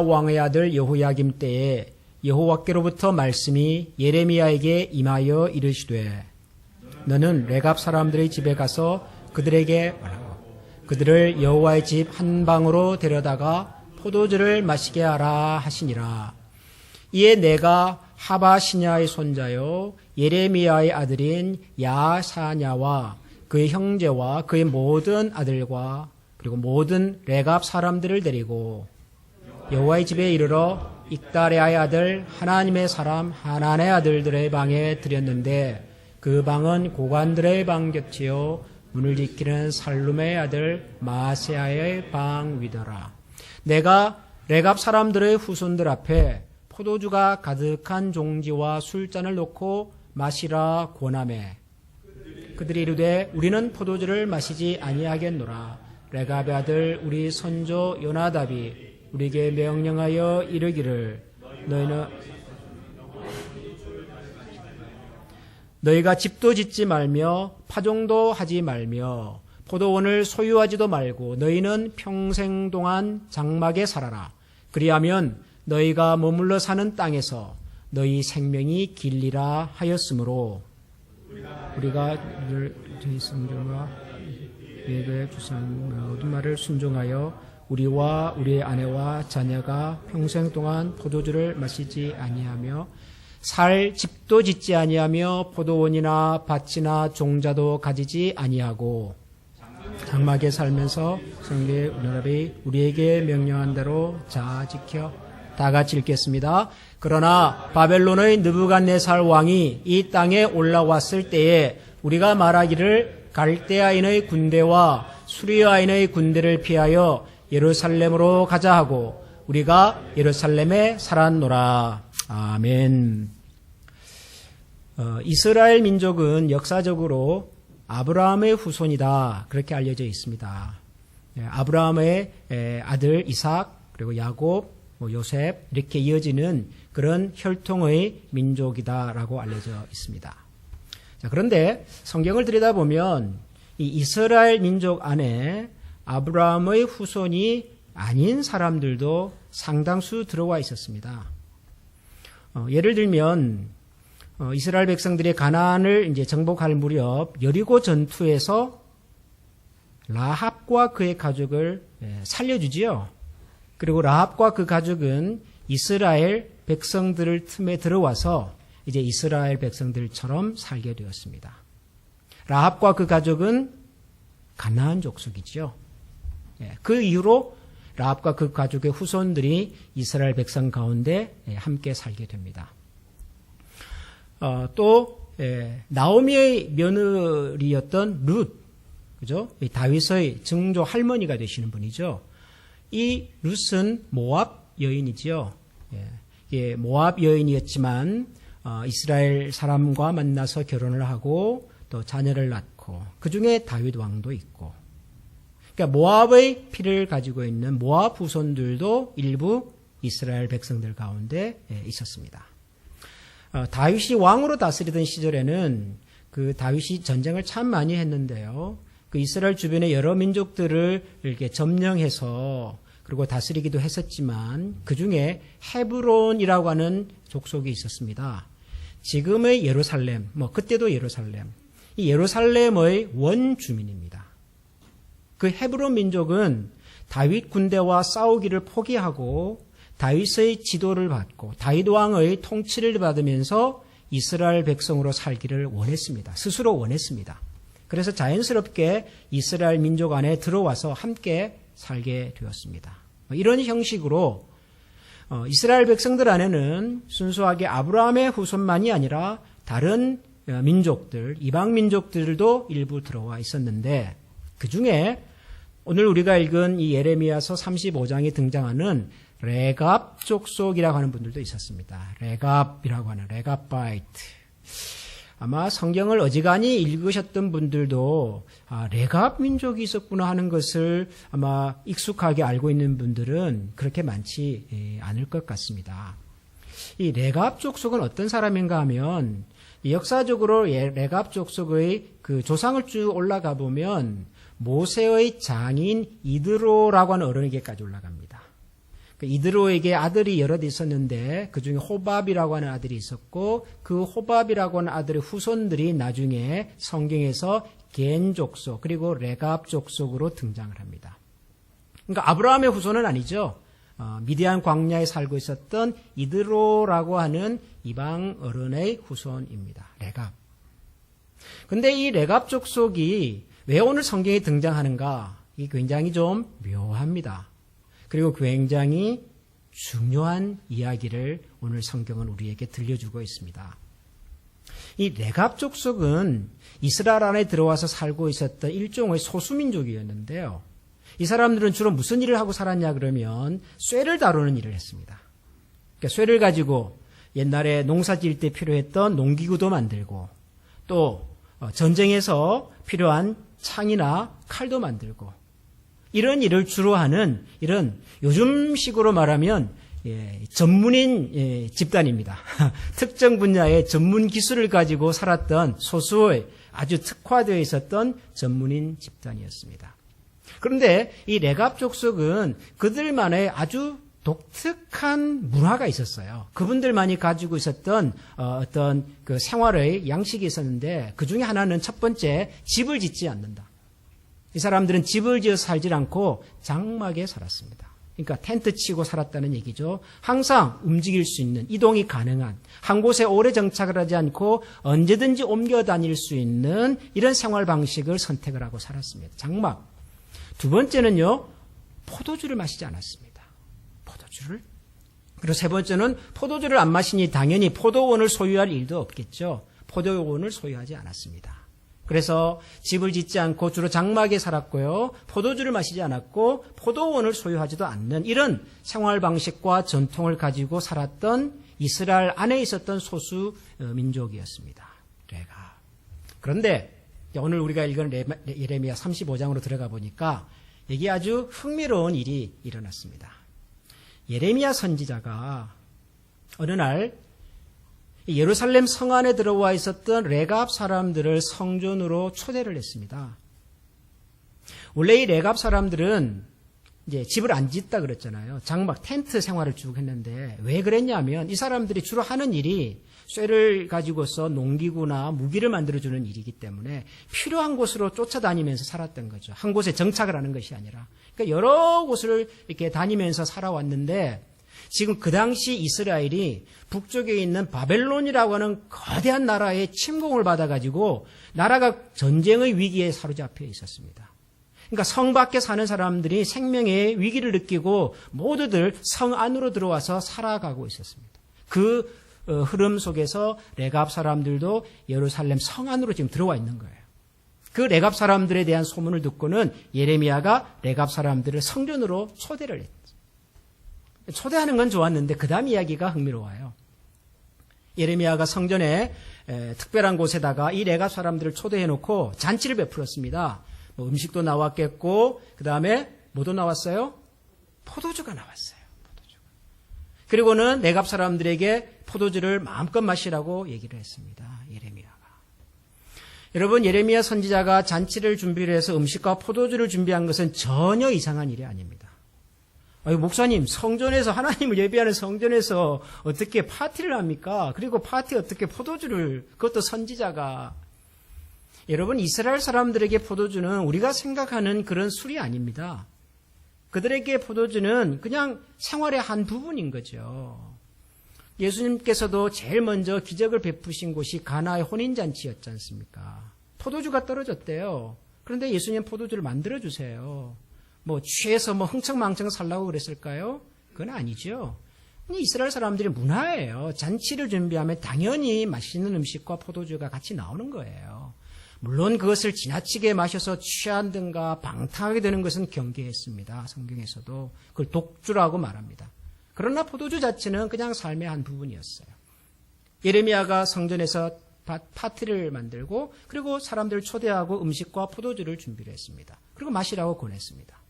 왕의 아들 여호야김 때에 여호와께로부터 말씀이 예레미야에게 임하여 이르시되 너는 레갑 사람들의 집에 가서 그들에게 말하고 그들을 여호와의 집 한 방으로 데려다가 포도주를 마시게 하라 하시니라. 이에 내가 하바 시냐의 손자요 예레미야의 아들인 야사냐와 그의 형제와 그의 모든 아들과 그리고 모든 레갑 사람들을 데리고 여호와의 집에 이르러 익다레아의 아들 하나님의 사람 하난의 아들들의 방에 들였는데 그 방은 고관들의 방 곁이요 문을 지키는 살룸의 아들 마세야의 방 위더라. 내가 레갑 사람들의 후손들 앞에 포도주가 가득한 종지와 술잔을 놓고 마시라 권하매 그들이 이르되 우리는 포도주를 마시지 아니하겠노라. 레갑의 아들 우리 선조 요나답이 우리에게 명령하여 이르기를 너희가 집도 짓지 말며 파종도 하지 말며 포도원을 소유하지도 말고 너희는 평생 동안 장막에 살아라. 그리하면 너희가 머물러 사는 땅에서 너희 생명이 길리라 하였으므로 우리가 저희 성경과 예배의 주상 모든 말을 순종하여 우리와 우리의 아내와 자녀가 평생 동안 포도주를 마시지 아니하며 살 집도 짓지 아니하며 포도원이나 밭이나 종자도 가지지 아니하고 장막에 살면서 성경의 은혜랍이 우리에게 명령한 대로 자 지켜 다 같이 읽겠습니다. 그러나 바벨론의 느부갓네살 왕이 이 땅에 올라왔을 때에 우리가 말하기를 갈대아인의 군대와 수리아인의 군대를 피하여 예루살렘으로 가자 하고 우리가 예루살렘에 살았노라. 아멘. 이스라엘 민족은 역사적으로 아브라함의 후손이다 그렇게 알려져 있습니다. 아브라함의 아들 이삭 그리고 야곱 요셉 이렇게 이어지는 그런 혈통의 민족이다라고 알려져 있습니다. 자, 그런데 성경을 들여다보면 이 이스라엘 민족 안에 아브라함의 후손이 아닌 사람들도 상당수 들어와 있었습니다. 예를 들면 이스라엘 백성들이 가나안을 이제 정복할 무렵 여리고 전투에서 라합과 그의 가족을 살려주지요. 그리고 라합과 그 가족은 이스라엘 백성들을 틈에 들어와서 이제 이스라엘 백성들처럼 살게 되었습니다. 라합과 그 가족은 가나안 족속이죠. 그 이후로 라합과 그 가족의 후손들이 이스라엘 백성 가운데 함께 살게 됩니다. 또 나오미의 며느리였던 룻, 그죠? 다윗의 증조 할머니가 되시는 분이죠. 이 룻은 모압 여인이지요. 모압 여인이었지만 이스라엘 사람과 만나서 결혼을 하고 또 자녀를 낳고 그 중에 다윗 왕도 있고. 그러니까 모압의 피를 가지고 있는 모압 후손들도 일부 이스라엘 백성들 가운데 있었습니다. 다윗이 왕으로 다스리던 시절에는 그 다윗이 전쟁을 참 많이 했는데요. 그 이스라엘 주변의 여러 민족들을 이렇게 점령해서 그리고 다스리기도 했었지만 그 중에 헤브론이라고 하는 족속이 있었습니다. 지금의 예루살렘, 그때도 예루살렘. 이 예루살렘의 원주민입니다. 그 헤브론 민족은 다윗 군대와 싸우기를 포기하고 다윗의 지도를 받고 다윗 왕의 통치를 받으면서 이스라엘 백성으로 살기를 원했습니다. 스스로 원했습니다. 그래서 자연스럽게 이스라엘 민족 안에 들어와서 함께 살게 되었습니다. 이런 형식으로 이스라엘 백성들 안에는 순수하게 아브라함의 후손만이 아니라 다른 민족들, 이방 민족들도 일부 들어와 있었는데 그 중에 오늘 우리가 읽은 이 예레미야서 35장에 등장하는 레갑 족속이라고 하는 분들도 있었습니다. 레갑이라고 하는 레갑바이트. 아마 성경을 어지간히 읽으셨던 분들도 레갑 민족이 있었구나 하는 것을 아마 익숙하게 알고 있는 분들은 그렇게 많지 않을 것 같습니다. 이 레갑 족속은 어떤 사람인가 하면 역사적으로 레갑 족속의 그 조상을 쭉 올라가 보면 모세의 장인 이드로라고 하는 어른에게까지 올라갑니다. 이드로에게 아들이 여럿 있었는데 그중에 호밥이라고 하는 아들이 있었고 그 호밥이라고 하는 아들의 후손들이 나중에 성경에서 겐 족속 그리고 레갑 족속으로 등장을 합니다. 그러니까 아브라함의 후손은 아니죠. 미디안 광야에 살고 있었던 이드로라고 하는 이방 어른의 후손입니다. 레갑. 근데 이 레갑 족속이 왜 오늘 성경에 등장하는가? 이게 굉장히 좀 묘합니다. 그리고 굉장히 중요한 이야기를 오늘 성경은 우리에게 들려주고 있습니다. 이 레갑 족속은 이스라엘 안에 들어와서 살고 있었던 일종의 소수민족이었는데요. 이 사람들은 주로 무슨 일을 하고 살았냐 그러면 쇠를 다루는 일을 했습니다. 그러니까 쇠를 가지고 옛날에 농사 지을 때 필요했던 농기구도 만들고 또 전쟁에서 필요한 창이나 칼도 만들고 이런 일을 주로 하는 이런 요즘식으로 말하면 전문인 집단입니다. 특정 분야의 전문 기술을 가지고 살았던 소수의 아주 특화되어 있었던 전문인 집단이었습니다. 그런데 이 레갑 족속은 그들만의 아주 독특한 문화가 있었어요. 그분들만이 가지고 있었던 어떤 그 생활의 양식이 있었는데 그 중에 하나는 첫 번째 집을 짓지 않는다. 이 사람들은 집을 지어 살지 않고 장막에 살았습니다. 그러니까 텐트 치고 살았다는 얘기죠. 항상 움직일 수 있는 이동이 가능한 한 곳에 오래 정착을 하지 않고 언제든지 옮겨 다닐 수 있는 이런 생활 방식을 선택을 하고 살았습니다. 장막. 두 번째는요. 포도주를 마시지 않았습니다. 포도주를. 그리고 세 번째는 포도주를 안 마시니 당연히 포도원을 소유할 일도 없겠죠. 포도원을 소유하지 않았습니다. 그래서 집을 짓지 않고 주로 장막에 살았고요. 포도주를 마시지 않았고 포도원을 소유하지도 않는 이런 생활 방식과 전통을 가지고 살았던 이스라엘 안에 있었던 소수 민족이었습니다. 레갑. 그런데 오늘 우리가 읽은 예레미야 35장으로 들어가 보니까 여기 아주 흥미로운 일이 일어났습니다. 예레미야 선지자가 어느 날 예루살렘 성 안에 들어와 있었던 레갑 사람들을 성전으로 초대를 했습니다. 원래 이 레갑 사람들은 이제 집을 안 짓다 그랬잖아요. 장막, 텐트 생활을 쭉 했는데 왜 그랬냐면 이 사람들이 주로 하는 일이 쇠를 가지고서 농기구나 무기를 만들어주는 일이기 때문에 필요한 곳으로 쫓아다니면서 살았던 거죠. 한 곳에 정착을 하는 것이 아니라. 그러니까 여러 곳을 이렇게 다니면서 살아왔는데 지금 그 당시 이스라엘이 북쪽에 있는 바벨론이라고 하는 거대한 나라의 침공을 받아가지고 나라가 전쟁의 위기에 사로잡혀 있었습니다. 그러니까 성 밖에 사는 사람들이 생명의 위기를 느끼고 모두들 성 안으로 들어와서 살아가고 있었습니다. 그 흐름 속에서 레갑 사람들도 예루살렘 성 안으로 지금 들어와 있는 거예요. 그 레갑 사람들에 대한 소문을 듣고는 예레미야가 레갑 사람들을 성전으로 초대를 했죠. 초대하는 건 좋았는데 그 다음 이야기가 흥미로워요. 예레미야가 성전에 특별한 곳에다가 이 레갑 사람들을 초대해놓고 잔치를 베풀었습니다. 뭐 음식도 나왔겠고 그 다음에 뭐도 나왔어요? 포도주가 나왔어요. 포도주가. 그리고는 레갑 사람들에게 포도주를 마음껏 마시라고 얘기를 했습니다. 예레미야가. 여러분 예레미야 선지자가 잔치를 준비를 해서 음식과 포도주를 준비한 것은 전혀 이상한 일이 아닙니다. 목사님, 성전에서 하나님을 예배하는 성전에서 어떻게 파티를 합니까? 그리고 파티에 어떻게 포도주를, 그것도 선지자가. 여러분, 이스라엘 사람들에게 포도주는 우리가 생각하는 그런 술이 아닙니다. 그들에게 포도주는 그냥 생활의 한 부분인 거죠. 예수님께서도 제일 먼저 기적을 베푸신 곳이 가나의 혼인잔치였지 않습니까? 포도주가 떨어졌대요. 그런데 예수님 포도주를 만들어주세요. 취해서 흥청망청 살라고 그랬을까요? 그건 아니죠. 이스라엘 사람들의 문화예요. 잔치를 준비하면 당연히 맛있는 음식과 포도주가 같이 나오는 거예요. 물론 그것을 지나치게 마셔서 취한든가 방탕하게 되는 것은 경계했습니다. 성경에서도 그걸 독주라고 말합니다. 그러나 포도주 자체는 그냥 삶의 한 부분이었어요. 예레미야가 성전에서 파티를 만들고 그리고 사람들을 초대하고 음식과 포도주를 준비를 했습니다. 그리고 마시라고 권했습니다.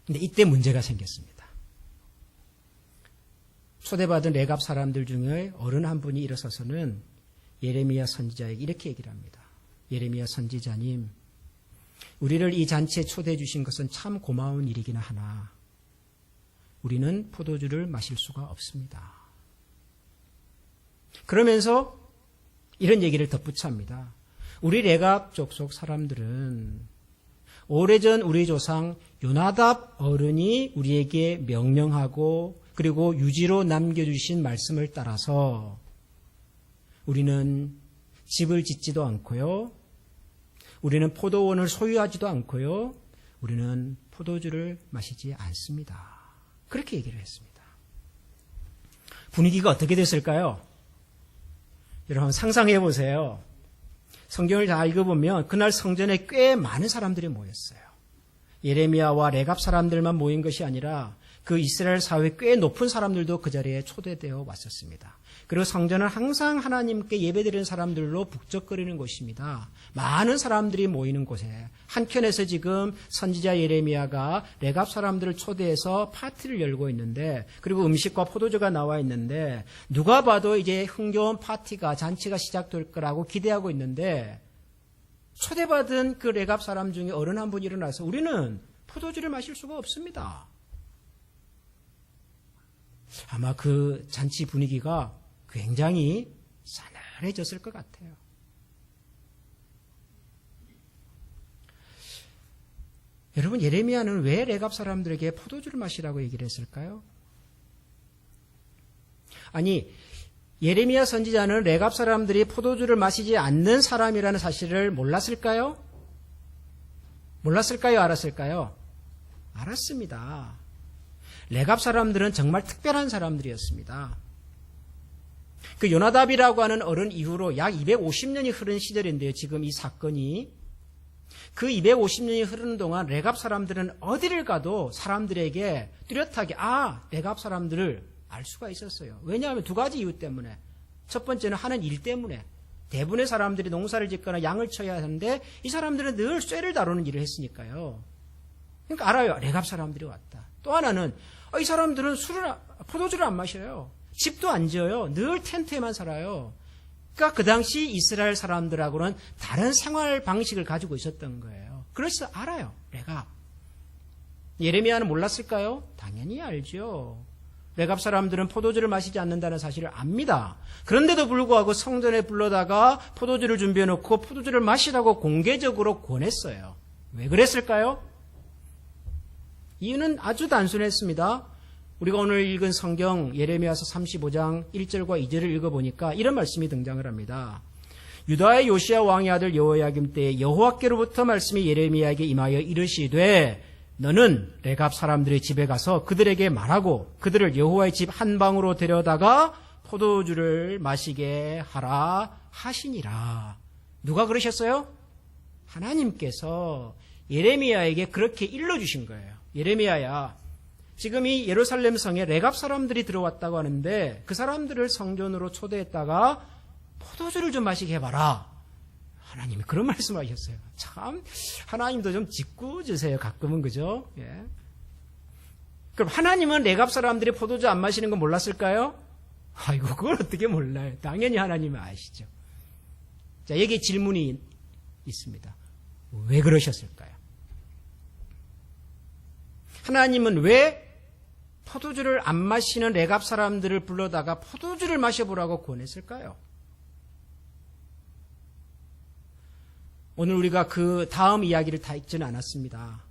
근데 이때 문제가 생겼습니다. 초대받은 레갑 사람들 중에 어른 한 분이 일어서서는 예레미야 선지자에게 이렇게 얘기를 합니다. 예레미야 선지자님, 우리를 이 잔치에 초대해 주신 것은 참 고마운 일이긴 하나 우리는 포도주를 마실 수가 없습니다. 그러면서 이런 얘기를 덧붙여 합니다. 우리 레갑 족속 사람들은 오래전 우리 조상 요나답 어른이 우리에게 명령하고 그리고 유지로 남겨주신 말씀을 따라서 우리는 집을 짓지도 않고요. 우리는 포도원을 소유하지도 않고요. 우리는 포도주를 마시지 않습니다. 그렇게 얘기를 했습니다. 분위기가 어떻게 됐을까요? 여러분 상상해 보세요. 성경을 다 읽어보면 그날 성전에 꽤 많은 사람들이 모였어요. 예레미야와 레갑 사람들만 모인 것이 아니라 그 이스라엘 사회 꽤 높은 사람들도 그 자리에 초대되어 왔었습니다. 그리고 성전은 항상 하나님께 예배드리는 사람들로 북적거리는 곳입니다. 많은 사람들이 모이는 곳에 한켠에서 지금 선지자 예레미야가 레갑 사람들을 초대해서 파티를 열고 있는데 그리고 음식과 포도주가 나와 있는데 누가 봐도 이제 흥겨운 파티가 잔치가 시작될 거라고 기대하고 있는데 초대받은 그 레갑 사람 중에 어른 한 분이 일어나서 우리는 포도주를 마실 수가 없습니다. 아마 그 잔치 분위기가 굉장히 싸늘해졌을 것 같아요. 여러분 예레미야는 왜 레갑 사람들에게 포도주를 마시라고 얘기를 했을까요? 아니 예레미야 선지자는 레갑 사람들이 포도주를 마시지 않는 사람이라는 사실을 몰랐을까요? 몰랐을까요? 알았을까요? 알았습니다. 레갑 사람들은 정말 특별한 사람들이었습니다. 그 요나답이라고 하는 어른 이후로 약 250년이 흐른 시절인데요. 지금 이 사건이. 그 250년이 흐르는 동안 레갑 사람들은 어디를 가도 사람들에게 뚜렷하게 레갑 사람들을 알 수가 있었어요. 왜냐하면 두 가지 이유 때문에. 첫 번째는 하는 일 때문에. 대부분의 사람들이 농사를 짓거나 양을 쳐야 하는데 이 사람들은 늘 쇠를 다루는 일을 했으니까요. 그러니까 알아요. 레갑 사람들이 왔다. 또 하나는 이 사람들은 포도주를 안 마셔요. 집도 안 지어요. 늘 텐트에만 살아요. 그러니까 그 당시 이스라엘 사람들하고는 다른 생활 방식을 가지고 있었던 거예요. 그래서 알아요. 레갑. 예레미야는 몰랐을까요? 당연히 알죠. 레갑 사람들은 포도주를 마시지 않는다는 사실을 압니다. 그런데도 불구하고 성전에 불러다가 포도주를 준비해놓고 포도주를 마시라고 공개적으로 권했어요. 왜 그랬을까요? 이유는 아주 단순했습니다. 우리가 오늘 읽은 성경 예레미야서 35장 1절과 2절을 읽어보니까 이런 말씀이 등장을 합니다. 유다의 요시야 왕의 아들 여호야김 때에 여호와께로부터 말씀이 예레미야에게 임하여 이르시되 너는 레갑 사람들의 집에 가서 그들에게 말하고 그들을 여호와의 집 한 방으로 데려다가 포도주를 마시게 하라 하시니라. 누가 그러셨어요? 하나님께서 예레미야에게 그렇게 일러주신 거예요. 예레미야야, 지금 이 예루살렘 성에 레갑 사람들이 들어왔다고 하는데 그 사람들을 성전으로 초대했다가 포도주를 좀 마시게 해봐라. 하나님이 그런 말씀하셨어요. 참 하나님도 좀 짓궂으세요. 가끔은 그죠? 예. 그럼 하나님은 레갑 사람들이 포도주 안 마시는 거 몰랐을까요? 아이고 그걸 어떻게 몰라요. 당연히 하나님은 아시죠. 자, 여기 질문이 있습니다. 왜 그러셨을까요? 하나님은 왜 포도주를 안 마시는 레갑 사람들을 불러다가 포도주를 마셔보라고 권했을까요? 오늘 우리가 그 다음 이야기를 다 읽지는 않았습니다.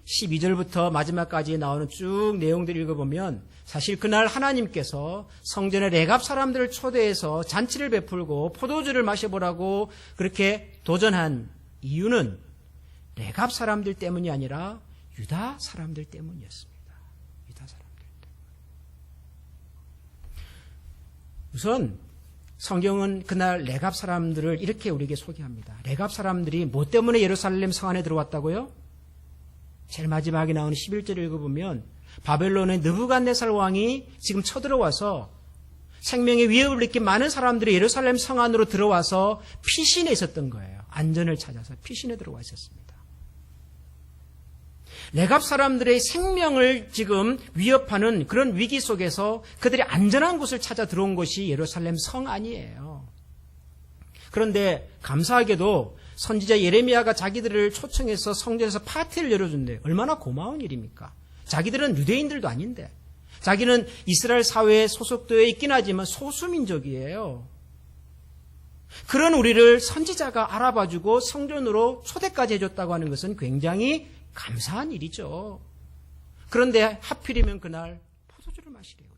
12절부터 마지막까지 나오는 쭉 내용들을 읽어보면 사실 그날 하나님께서 성전에 레갑 사람들을 초대해서 잔치를 베풀고 포도주를 마셔보라고 그렇게 도전한 이유는 레갑 사람들 때문이 아니라 유다 사람들 때문이었습니다. 유다 사람들 때문. 우선 성경은 그날 레갑 사람들을 이렇게 우리에게 소개합니다. 레갑 사람들이 뭐 때문에 예루살렘 성 안에 들어왔다고요? 제일 마지막에 나오는 11절을 읽어보면 바벨론의 느부갓네살 왕이 지금 쳐들어와서 생명의 위협을 느낀 많은 사람들이 예루살렘 성 안으로 들어와서 피신해 있었던 거예요. 안전을 찾아서 피신해 들어와 있었습니다. 레갑 사람들의 생명을 지금 위협하는 그런 위기 속에서 그들이 안전한 곳을 찾아 들어온 것이 예루살렘 성 안이에요. 그런데 감사하게도 선지자 예레미야가 자기들을 초청해서 성전에서 파티를 열어준대요. 얼마나 고마운 일입니까? 자기들은 유대인들도 아닌데, 자기는 이스라엘 사회에 소속되어 있긴 하지만 소수민족이에요. 그런 우리를 선지자가 알아봐주고 성전으로 초대까지 해줬다고 하는 것은 굉장히 감사한 일이죠. 그런데 하필이면 그날 포도주를 마시래요.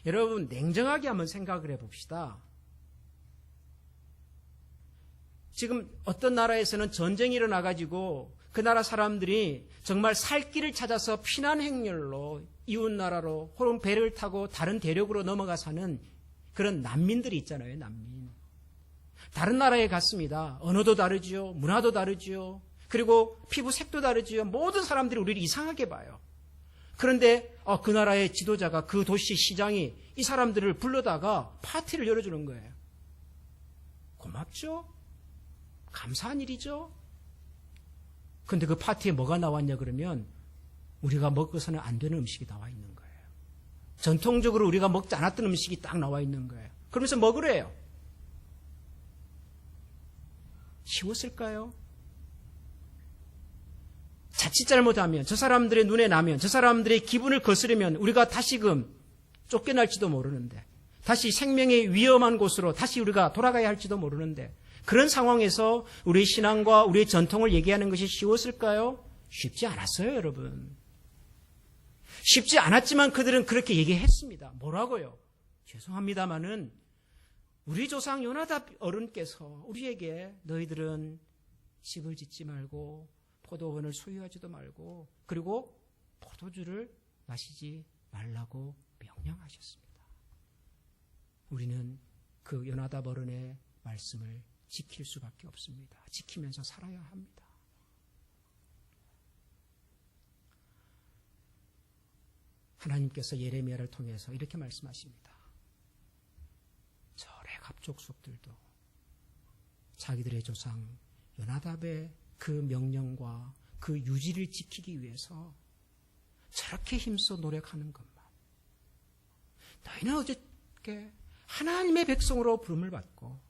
여러분, 냉정하게 한번 생각을 해봅시다. 지금 어떤 나라에서는 전쟁이 일어나가지고 그 나라 사람들이 정말 살 길을 찾아서 피난 행렬로 이웃 나라로 혹은 배를 타고 다른 대륙으로 넘어가 사는 그런 난민들이 있잖아요. 난민. 다른 나라에 갔습니다. 언어도 다르지요. 문화도 다르지요. 그리고 피부색도 다르지요. 모든 사람들이 우리를 이상하게 봐요. 그런데 그 나라의 지도자가, 그 도시 시장이 이 사람들을 불러다가 파티를 열어주는 거예요. 고맙죠? 감사한 일이죠? 근데 그 파티에 뭐가 나왔냐 그러면 우리가 먹어서는 안 되는 음식이 나와 있는 거예요. 전통적으로 우리가 먹지 않았던 음식이 딱 나와 있는 거예요. 그러면서 먹으래요. 쉬웠을까요? 자칫 잘못하면, 저 사람들의 눈에 나면, 저 사람들의 기분을 거스르면 우리가 다시금 쫓겨날지도 모르는데, 다시 생명의 위험한 곳으로 다시 우리가 돌아가야 할지도 모르는데, 그런 상황에서 우리의 신앙과 우리의 전통을 얘기하는 것이 쉬웠을까요? 쉽지 않았어요, 여러분. 쉽지 않았지만 그들은 그렇게 얘기했습니다. 뭐라고요? 죄송합니다마는 우리 조상 요나답 어른께서 우리에게 너희들은 집을 짓지 말고 포도원을 소유하지도 말고 그리고 포도주를 마시지 말라고 명령하셨습니다. 우리는 그 요나답 어른의 말씀을 지킬 수밖에 없습니다. 지키면서 살아야 합니다. 하나님께서 예레미야를 통해서 이렇게 말씀하십니다. 저 레갑 족속들도 자기들의 조상 요나답의 그 명령과 그 유지를 지키기 위해서 저렇게 힘써 노력하는 것만. 너희는 어저께 하나님의 백성으로 부름을 받고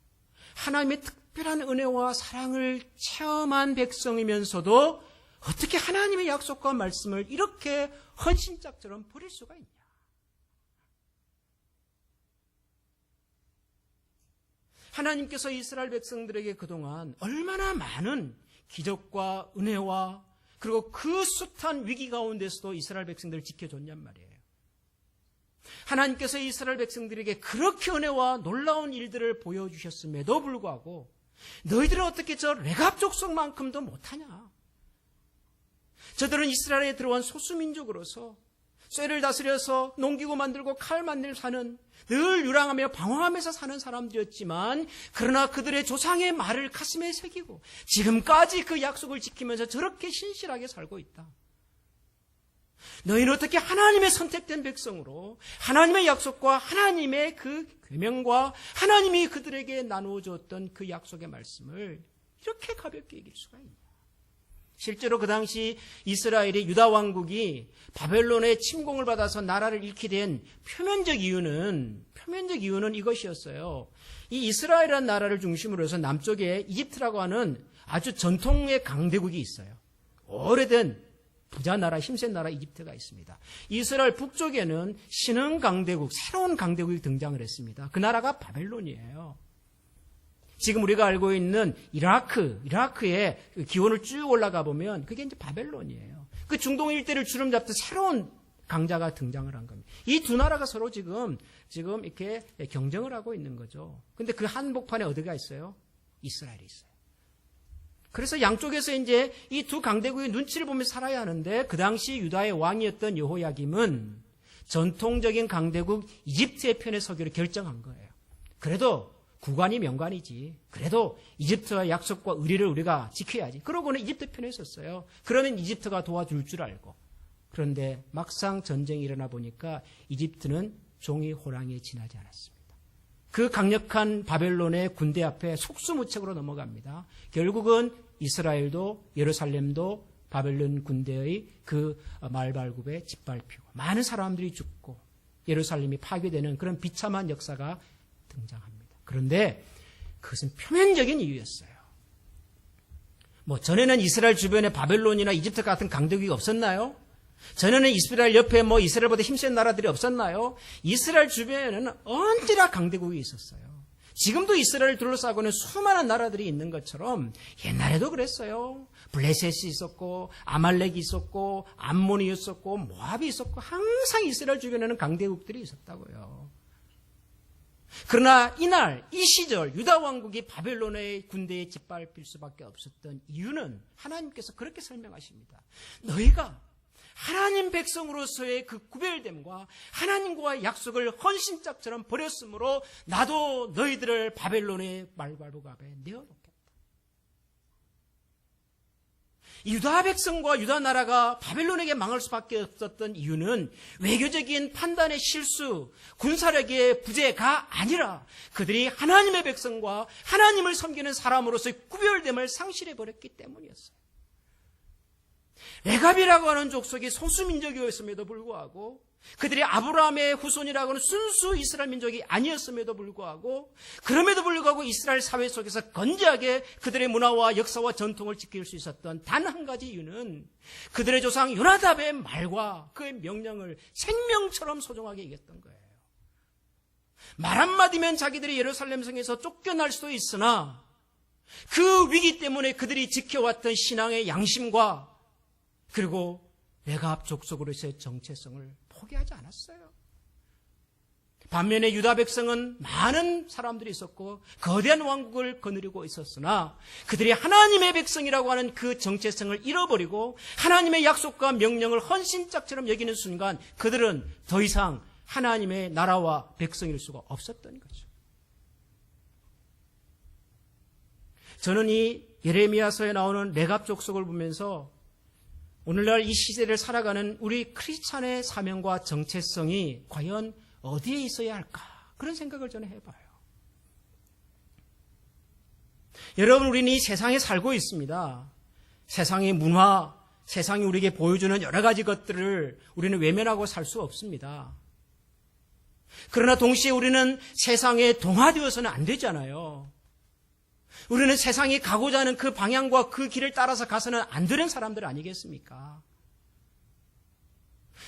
하나님의 특별한 은혜와 사랑을 체험한 백성이면서도 어떻게 하나님의 약속과 말씀을 이렇게 헌신짝처럼 버릴 수가 있냐. 하나님께서 이스라엘 백성들에게 그동안 얼마나 많은 기적과 은혜와 그리고 그 숱한 위기 가운데서도 이스라엘 백성들을 지켜줬냔 말이에요. 하나님께서 이스라엘 백성들에게 그렇게 은혜와 놀라운 일들을 보여주셨음에도 불구하고 너희들은 어떻게 저 레갑 족속만큼도 못하냐. 저들은 이스라엘에 들어온 소수민족으로서 쇠를 다스려서 농기구 만들고 칼 만들고 사는 늘 유랑하며 방황하면서 사는 사람들이었지만 그러나 그들의 조상의 말을 가슴에 새기고 지금까지 그 약속을 지키면서 저렇게 신실하게 살고 있다. 너희는 어떻게 하나님의 선택된 백성으로 하나님의 약속과 하나님의 그 계명과 하나님이 그들에게 나누어 주었던 그 약속의 말씀을 이렇게 가볍게 이길 수가 있냐. 실제로 그 당시 이스라엘이 유다 왕국이 바벨론의 침공을 받아서 나라를 잃게 된 표면적 이유는 이것이었어요. 이 이스라엘이라는 나라를 중심으로 해서 남쪽에 이집트라고 하는 아주 전통의 강대국이 있어요. 오래된 부자 나라, 힘센 나라 이집트가 있습니다. 이스라엘 북쪽에는 신흥 강대국, 새로운 강대국이 등장을 했습니다. 그 나라가 바벨론이에요. 지금 우리가 알고 있는 이라크의 기원을 쭉 올라가 보면 그게 이제 바벨론이에요. 그 중동 일대를 주름 잡던 새로운 강자가 등장을 한 겁니다. 이 두 나라가 서로 지금 이렇게 경쟁을 하고 있는 거죠. 근데 그 한복판에 어디가 있어요? 이스라엘이 있어요. 그래서 양쪽에서 이제 이 두 강대국의 눈치를 보면서 살아야 하는데 그 당시 유다의 왕이었던 여호야김은 전통적인 강대국 이집트의 편에 서기로 결정한 거예요. 그래도 구관이 명관이지. 그래도 이집트와 약속과 의리를 우리가 지켜야지. 그러고는 이집트 편에 섰어요. 그러면 이집트가 도와줄 줄 알고. 그런데 막상 전쟁이 일어나 보니까 이집트는 종이 호랑이에 지나지 않았습니다. 그 강력한 바벨론의 군대 앞에 속수무책으로 넘어갑니다. 결국은 이스라엘도 예루살렘도 바벨론 군대의 그 말발굽에 짓밟히고 많은 사람들이 죽고 예루살렘이 파괴되는 그런 비참한 역사가 등장합니다. 그런데 그것은 표면적인 이유였어요. 전에는 이스라엘 주변에 바벨론이나 이집트 같은 강대국이 없었나요? 전에는 이스라엘 옆에 이스라엘보다 힘센 나라들이 없었나요? 이스라엘 주변에는 언제나 강대국이 있었어요. 지금도 이스라엘을 둘러싸고는 수많은 나라들이 있는 것처럼 옛날에도 그랬어요. 블레셋이 있었고 아말렉이 있었고 암몬이 있었고 모압이 있었고 항상 이스라엘 주변에는 강대국들이 있었다고요. 그러나 이날 이 시절 유다 왕국이 바벨론의 군대에 짓밟힐 수밖에 없었던 이유는 하나님께서 그렇게 설명하십니다. 너희가 하나님 백성으로서의 그 구별됨과 하나님과의 약속을 헌신짝처럼 버렸으므로 나도 너희들을 바벨론의 말발굽에 내어놓겠다. 유다 백성과 유다 나라가 바벨론에게 망할 수밖에 없었던 이유는 외교적인 판단의 실수, 군사력의 부재가 아니라 그들이 하나님의 백성과 하나님을 섬기는 사람으로서의 구별됨을 상실해버렸기 때문이었어요. 레갑이라고 하는 족속이 소수민족이었음에도 불구하고 그들이 아브라함의 후손이라고 하는 순수 이스라엘 민족이 아니었음에도 불구하고 그럼에도 불구하고 이스라엘 사회 속에서 건재하게 그들의 문화와 역사와 전통을 지킬 수 있었던 단 한 가지 이유는 그들의 조상 요나답의 말과 그의 명령을 생명처럼 소중하게 여겼던 거예요. 말 한마디면 자기들이 예루살렘 성에서 쫓겨날 수도 있으나 그 위기 때문에 그들이 지켜왔던 신앙의 양심과 그리고 레갑 족속으로서의 정체성을 포기하지 않았어요. 반면에 유다 백성은 많은 사람들이 있었고 거대한 왕국을 거느리고 있었으나 그들이 하나님의 백성이라고 하는 그 정체성을 잃어버리고 하나님의 약속과 명령을 헌신짝처럼 여기는 순간 그들은 더 이상 하나님의 나라와 백성일 수가 없었던 거죠. 저는 이 예레미야서에 나오는 레갑 족속을 보면서 오늘날 이 시대를 살아가는 우리 크리스찬의 사명과 정체성이 과연 어디에 있어야 할까? 그런 생각을 저는 해봐요. 여러분, 우리는 이 세상에 살고 있습니다. 세상의 문화, 세상이 우리에게 보여주는 여러 가지 것들을 우리는 외면하고 살 수 없습니다. 그러나 동시에 우리는 세상에 동화되어서는 안 되잖아요. 우리는 세상이 가고자 하는 그 방향과 그 길을 따라서 가서는 안 되는 사람들 아니겠습니까?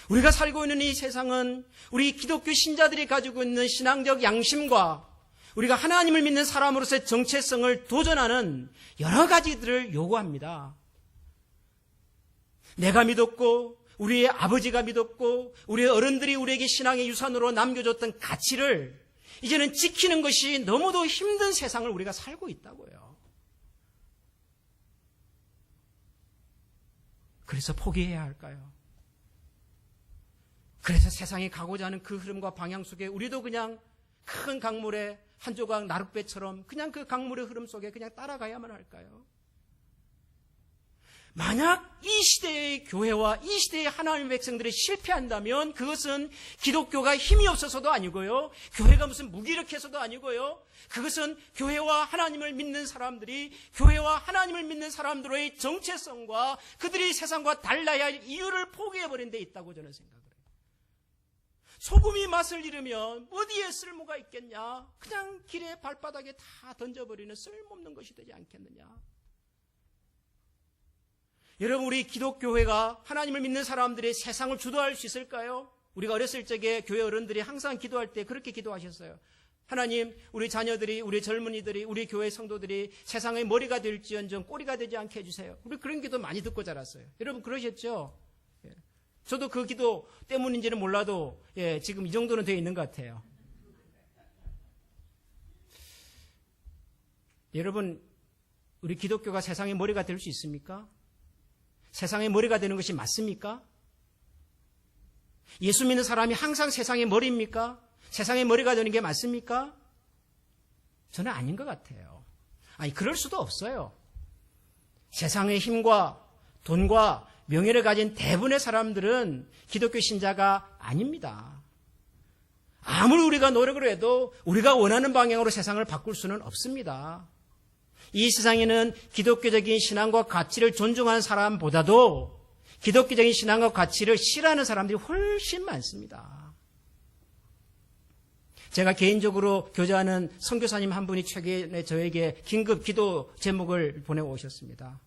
우리가 살고 있는 이 세상은 우리 기독교 신자들이 가지고 있는 신앙적 양심과 우리가 하나님을 믿는 사람으로서의 정체성을 도전하는 여러 가지들을 요구합니다. 내가 믿었고 우리의 아버지가 믿었고 우리의 어른들이 우리에게 신앙의 유산으로 남겨줬던 가치를 이제는 지키는 것이 너무도 힘든 세상을 우리가 살고 있다고요. 그래서 포기해야 할까요? 그래서 세상이 가고자 하는 그 흐름과 방향 속에 우리도 그냥 큰 강물의 한 조각 나룻배처럼 그냥 그 강물의 흐름 속에 그냥 따라가야만 할까요? 만약 이 시대의 교회와 이 시대의 하나님의 백성들이 실패한다면 그것은 기독교가 힘이 없어서도 아니고요. 교회가 무슨 무기력해서도 아니고요. 그것은 교회와 하나님을 믿는 사람들이 교회와 하나님을 믿는 사람들의 정체성과 그들이 세상과 달라야 할 이유를 포기해버린 데 있다고 저는 생각을 해요. 소금이 맛을 잃으면 어디에 쓸모가 있겠냐? 그냥 길에 발바닥에 다 던져버리는 쓸모없는 것이 되지 않겠느냐? 여러분, 우리 기독교회가 하나님을 믿는 사람들이 세상을 주도할 수 있을까요? 우리가 어렸을 적에 교회 어른들이 항상 기도할 때 그렇게 기도하셨어요. 하나님, 우리 자녀들이, 우리 젊은이들이, 우리 교회 성도들이 세상의 머리가 될지언정 꼬리가 되지 않게 해주세요. 우리 그런 기도 많이 듣고 자랐어요. 여러분 그러셨죠? 저도 그 기도 때문인지는 몰라도 지금 이 정도는 되어 있는 것 같아요. 여러분, 우리 기독교가 세상의 머리가 될 수 있습니까? 세상의 머리가 되는 것이 맞습니까? 예수 믿는 사람이 항상 세상의 머리입니까? 세상의 머리가 되는 게 맞습니까? 저는 아닌 것 같아요. 아니, 그럴 수도 없어요. 세상의 힘과 돈과 명예를 가진 대부분의 사람들은 기독교 신자가 아닙니다. 아무리 우리가 노력을 해도 우리가 원하는 방향으로 세상을 바꿀 수는 없습니다. 이 세상에는 기독교적인 신앙과 가치를 존중하는 사람보다도 기독교적인 신앙과 가치를 싫어하는 사람들이 훨씬 많습니다. 제가 개인적으로 교제하는 선교사님 한 분이 최근에 저에게 긴급 기도 제목을 보내오셨습니다.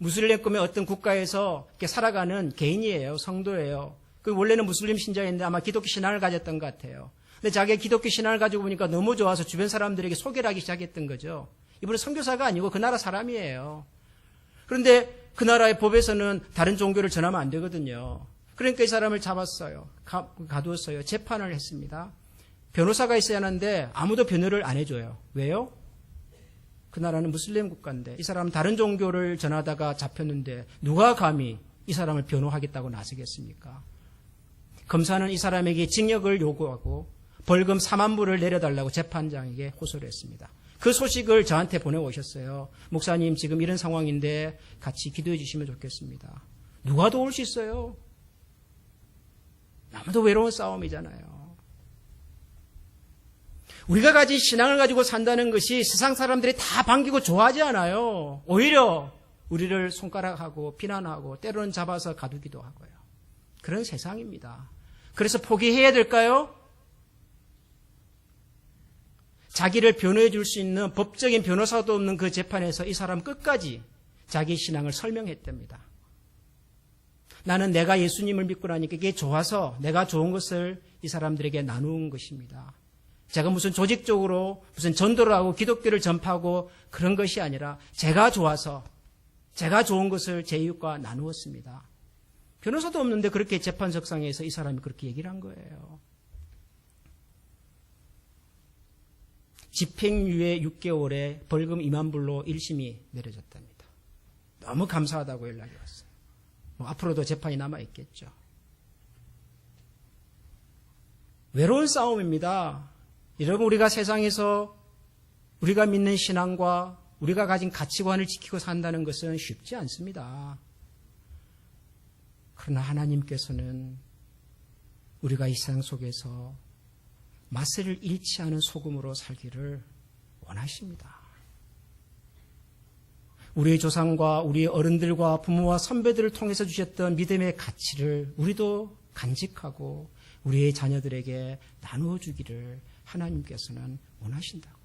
무슬림 꿈의 어떤 국가에서 이렇게 살아가는 개인이에요. 성도예요. 그 원래는 무슬림 신자인데 아마 기독교 신앙을 가졌던 것 같아요. 근데 자기가 기독교 신앙을 가지고 보니까 너무 좋아서 주변 사람들에게 소개를 하기 시작했던 거죠. 이분은 선교사가 아니고 그 나라 사람이에요. 그런데 그 나라의 법에서는 다른 종교를 전하면 안 되거든요. 그러니까 이 사람을 잡았어요. 가두었어요. 재판을 했습니다. 변호사가 있어야 하는데 아무도 변호를 안 해줘요. 왜요? 그 나라는 무슬림 국가인데 이 사람은 다른 종교를 전하다가 잡혔는데 누가 감히 이 사람을 변호하겠다고 나서겠습니까? 검사는 이 사람에게 징역을 요구하고 벌금 4만 불을 내려달라고 재판장에게 호소를 했습니다. 그 소식을 저한테 보내오셨어요. 목사님, 지금 이런 상황인데 같이 기도해 주시면 좋겠습니다. 누가 도울 수 있어요? 아무도 외로운 싸움이잖아요. 우리가 가진 신앙을 가지고 산다는 것이 세상 사람들이 다 반기고 좋아하지 않아요. 오히려 우리를 손가락하고 비난하고 때로는 잡아서 가두기도 하고요. 그런 세상입니다. 그래서 포기해야 될까요? 자기를 변호해 줄 수 있는 법적인 변호사도 없는 그 재판에서 이 사람 끝까지 자기 신앙을 설명했답니다. 나는 내가 예수님을 믿고 나니까 이게 좋아서 내가 좋은 것을 이 사람들에게 나누는 것입니다. 제가 무슨 조직적으로 무슨 전도를 하고 기독교를 전파하고 그런 것이 아니라 제가 좋아서 제가 좋은 것을 제 이웃과 나누었습니다. 변호사도 없는데 그렇게 재판석상에서 이 사람이 그렇게 얘기를 한 거예요. 집행유예 6개월에 벌금 2만 불로 1심이 내려졌답니다. 너무 감사하다고 연락이 왔어요. 앞으로도 재판이 남아있겠죠. 외로운 싸움입니다. 여러분, 우리가 세상에서 우리가 믿는 신앙과 우리가 가진 가치관을 지키고 산다는 것은 쉽지 않습니다. 그러나 하나님께서는 우리가 이 세상 속에서 맛을 잃지 않은 소금으로 살기를 원하십니다. 우리의 조상과 우리의 어른들과 부모와 선배들을 통해서 주셨던 믿음의 가치를 우리도 간직하고 우리의 자녀들에게 나누어 주기를 하나님께서는 원하신다고요.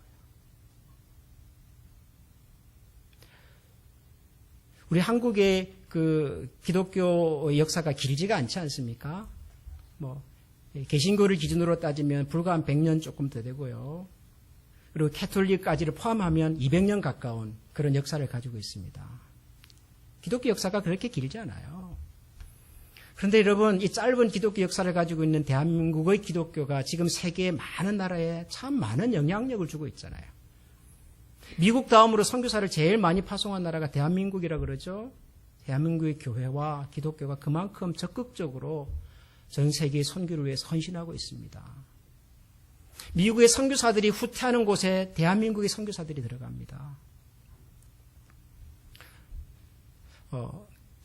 우리 한국의 그 기독교 역사가 길지가 않지 않습니까? 개신교를 기준으로 따지면 불과 한 100년 조금 더 되고요. 그리고 캐톨릭까지를 포함하면 200년 가까운 그런 역사를 가지고 있습니다. 기독교 역사가 그렇게 길지 않아요. 그런데 여러분, 이 짧은 기독교 역사를 가지고 있는 대한민국의 기독교가 지금 세계의 많은 나라에 참 많은 영향력을 주고 있잖아요. 미국 다음으로 선교사를 제일 많이 파송한 나라가 대한민국이라 그러죠. 대한민국의 교회와 기독교가 그만큼 적극적으로 전 세계의 선교를 위해서 헌신하고 있습니다. 미국의 선교사들이 후퇴하는 곳에 대한민국의 선교사들이 들어갑니다.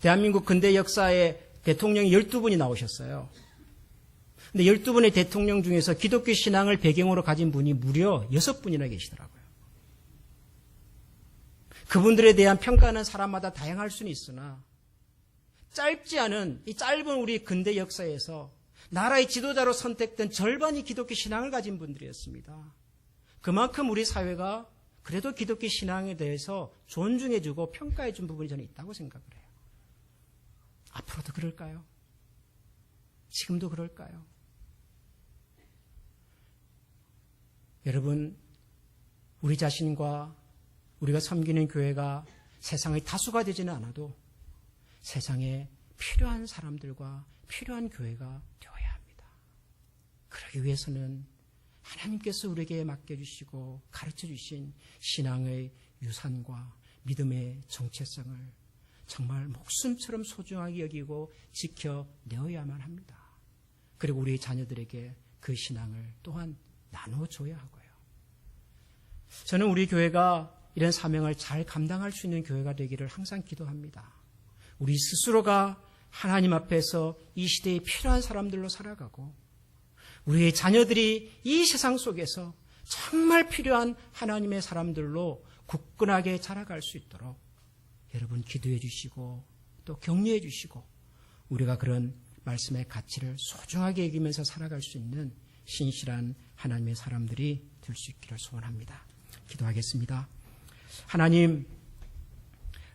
대한민국 근대 역사에 대통령이 12분이 나오셨어요. 근데 12분의 대통령 중에서 기독교 신앙을 배경으로 가진 분이 무려 6분이나 계시더라고요. 그분들에 대한 평가는 사람마다 다양할 수는 있으나 짧지 않은 이 짧은 우리 근대 역사에서 나라의 지도자로 선택된 절반이 기독교 신앙을 가진 분들이었습니다. 그만큼 우리 사회가 그래도 기독교 신앙에 대해서 존중해주고 평가해준 부분이 저는 있다고 생각을 해요. 앞으로도 그럴까요? 지금도 그럴까요? 여러분, 우리 자신과 우리가 섬기는 교회가 세상의 다수가 되지는 않아도 세상에 필요한 사람들과 필요한 교회가 되어야 합니다. 그러기 위해서는 하나님께서 우리에게 맡겨주시고 가르쳐주신 신앙의 유산과 믿음의 정체성을 정말 목숨처럼 소중하게 여기고 지켜내어야만 합니다. 그리고 우리 자녀들에게 그 신앙을 또한 나눠줘야 하고요. 저는 우리 교회가 이런 사명을 잘 감당할 수 있는 교회가 되기를 항상 기도합니다. 우리 스스로가 하나님 앞에서 이 시대에 필요한 사람들로 살아가고 우리의 자녀들이 이 세상 속에서 정말 필요한 하나님의 사람들로 굳건하게 자라갈 수 있도록 여러분 기도해 주시고 또 격려해 주시고 우리가 그런 말씀의 가치를 소중하게 여기면서 살아갈 수 있는 신실한 하나님의 사람들이 될 수 있기를 소원합니다. 기도하겠습니다. 하나님,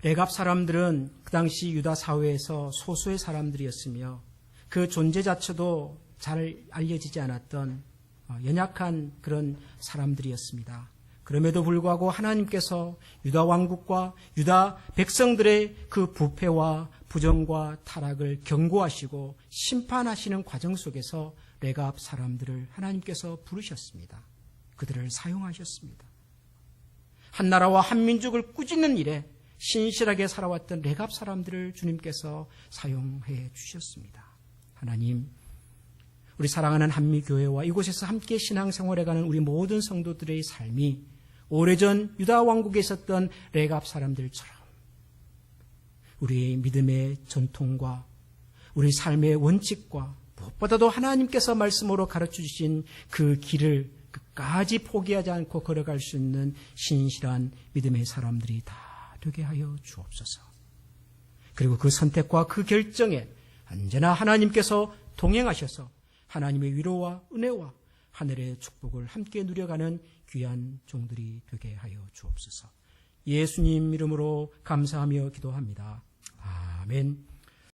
레갑 사람들은 그 당시 유다 사회에서 소수의 사람들이었으며 그 존재 자체도 잘 알려지지 않았던 연약한 그런 사람들이었습니다. 그럼에도 불구하고 하나님께서 유다 왕국과 유다 백성들의 그 부패와 부정과 타락을 경고하시고 심판하시는 과정 속에서 레갑 사람들을 하나님께서 부르셨습니다. 그들을 사용하셨습니다. 한 나라와 한 민족을 꾸짖는 일에 신실하게 살아왔던 레갑 사람들을 주님께서 사용해 주셨습니다. 하나님, 우리 사랑하는 한미교회와 이곳에서 함께 신앙생활해가는 우리 모든 성도들의 삶이 오래전 유다 왕국에 있었던 레갑 사람들처럼 우리의 믿음의 전통과 우리 삶의 원칙과 무엇보다도 하나님께서 말씀으로 가르쳐 주신 그 길을 끝까지 포기하지 않고 걸어갈 수 있는 신실한 믿음의 사람들이 다 되게 하여 주옵소서. 그리고 그 선택과 그 결정에 언제나 하나님께서 동행하셔서 하나님의 위로와 은혜와 하늘의 축복을 함께 누려가는 귀한 종들이 되게 하여 주옵소서. 예수님 이름으로 감사하며 기도합니다. 아멘.